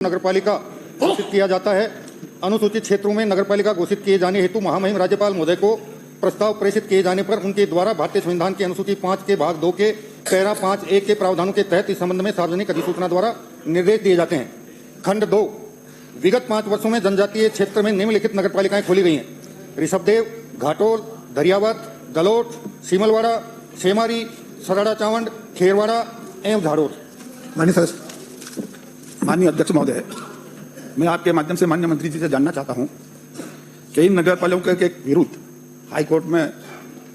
नगरपालिका घोषित किया जाता है। अनुसूचित क्षेत्रों में नगरपालिका घोषित किए जाने हेतु महामहिम राज्यपाल महोदय को प्रस्ताव प्रेषित किए जाने पर उनके द्वारा भारतीय संविधान की अनुसूची 5 के भाग 2 के पैरा 5(1) के प्रावधानों के तहत इस संबंध में सार्वजनिक अधिसूचना द्वारा निर्देश दिए जाते हैं। खंड 2, विगत 5 वर्षों में जनजातीय क्षेत्र में निम्नलिखित नगरपालिकाएं खोली गई हैं: ऋषभदेव, घाटोल, दरियावत, गलोट, सीमलवाड़ा, सेमारी, सराड़ा चावंड, खेरवाड़ा एवं झाड़ोर। माननीय अध्यक्ष महोदय, मैं आपके माध्यम से माननीय मंत्री जी से जानना चाहता हूं कि इन नगरपालिकाओं के विरुद्ध हाईकोर्ट में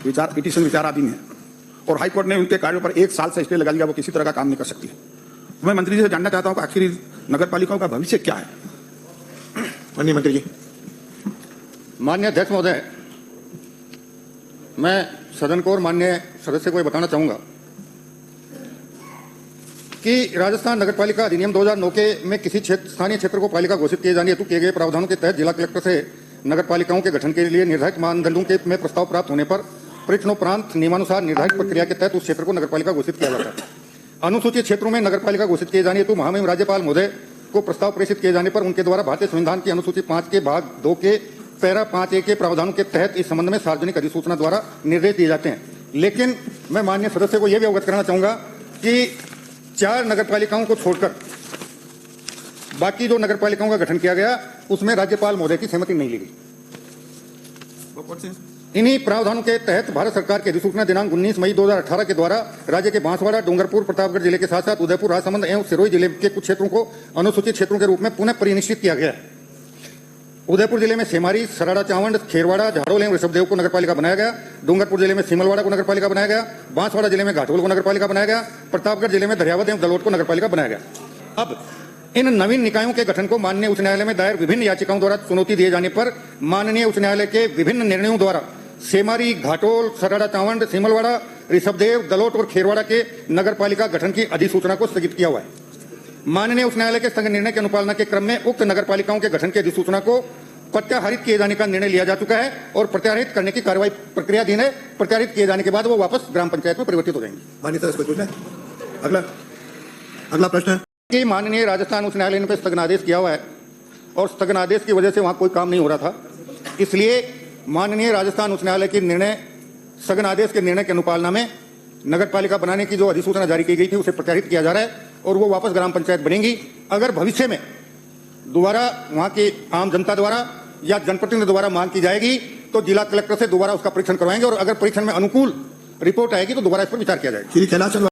पिटीशन विचाराधीन है और हाईकोर्ट ने उनके कार्यों पर 1 साल से स्टे लगा लिया, वो किसी तरह का काम नहीं कर सकती है। मैं मंत्री जी से जानना चाहता हूं कि आखिर नगरपालिकाओं का भविष्य क्या है। माननीय मंत्री जी। माननीय अध्यक्ष महोदय, मैं सदन को और माननीय सदस्य को बताना चाहूंगा कि राजस्थान नगरपालिका अधिनियम 2009 में किसी स्थानीय क्षेत्र को पालिका घोषित किए जाने हेतु किए गए प्रावधानों के तहत जिला कलेक्टर से नगरपालिकाओं के गठन के लिए निर्धारित मानदंडों में प्रस्ताव प्राप्त होने पर परीक्षणोपरांत नियमानुसार निर्धारित प्रक्रिया के तहत उस क्षेत्र को नगरपालिका घोषित किया जाता है। अनुसूचित क्षेत्रों में नगरपालिका घोषित किए जाने हेतु महामहिम राज्यपाल महोदय को प्रस्ताव प्रेषित किए जाने पर उनके द्वारा भारतीय संविधान की अनुसूची 5 के भाग 2 के पैरा 5(1) के प्रावधानों के तहत इस संबंध में सार्वजनिक अधिसूचना द्वारा निर्देश दिए जाते हैं। लेकिन मैं माननीय सदस्य को यह भी अवगत कराना चाहूंगा कि 4 नगरपालिकाओं को छोड़कर बाकी जो नगरपालिकाओं का गठन किया गया उसमें राज्यपाल महोदय की सहमति नहीं ली गई। इन्हीं प्रावधानों के तहत भारत सरकार की अधिसूचना दिनांक 19 मई 2018 के द्वारा राज्य के बांसवाड़ा, डूंगरपुर, प्रतापगढ़ जिले के साथ साथ उदयपुर, राजसमंद एवं सिरोही जिले के कुछ क्षेत्रों को अनुसूचित क्षेत्रों के रूप में पुनः परिनिश्चित किया गया है। उदयपुर जिले में सेमारी, सराड़ा चावंड, खेरवाड़ा, झाड़ोल एवं ऋषभदेव को नगरपालिका बनाया गया। डूंगरपुर जिले में सीमलवाड़ा को नगरपालिका बनाया गया। बांसवाड़ा जिले में घाटोल को नगरपालिका बनाया गया। प्रतापगढ़ जिले में दरियावत एवं दलोट को नगरपालिका बनाया गया। अब इन नवीन निकायों के गठन को माननीय उच्च न्यायालय में दायर विभिन्न याचिकाओं द्वारा चुनौती दिए जाने पर माननीय उच्च न्यायालय के विभिन्न निर्णयों द्वारा सेमारी, घाटोल, सराड़ा चावंड, सीमलवाड़ा, ऋषभदेव, दलोट और खेरवाड़ा के नगरपालिका गठन की अधिसूचना को स्थगित किया हुआ है। माननीय उच्च न्यायालय के संग निर्णय की अनुपालना के क्रम में उक्त नगरपालिकाओं के गठन की अधिसूचना को प्रत्याहरित किए जाने का निर्णय लिया जा चुका है और प्रत्याहरित करने की कार्रवाई प्रक्रियाधीन है। प्रत्याहरित किए जाने के बाद वो वापस ग्राम पंचायत में परिवर्तित हो जाएंगे। माननीय सदस्य, अगला प्रश्न है कि माननीय राजस्थान उच्च न्यायालय ने पे स्थगनादेश किया हुआ है और स्थगनादेश की वजह से वहां कोई काम नहीं हो रहा था, इसलिए माननीय राजस्थान उच्च न्यायालय की निर्णय स्थगनादेश के निर्णय की अनुपालना में नगरपालिका बनाने की जो अधिसूचना जारी की गई थी उसे प्रत्याहरित किया जा रहा है और वो वापस ग्राम पंचायत बनेंगी। अगर भविष्य में दोबारा वहां की आम जनता द्वारा या जनप्रतिनिधि द्वारा मांग की जाएगी तो जिला कलेक्टर से दोबारा उसका परीक्षण करवाएंगे और अगर परीक्षण में अनुकूल रिपोर्ट आएगी तो दोबारा इस पर विचार किया जाएगा।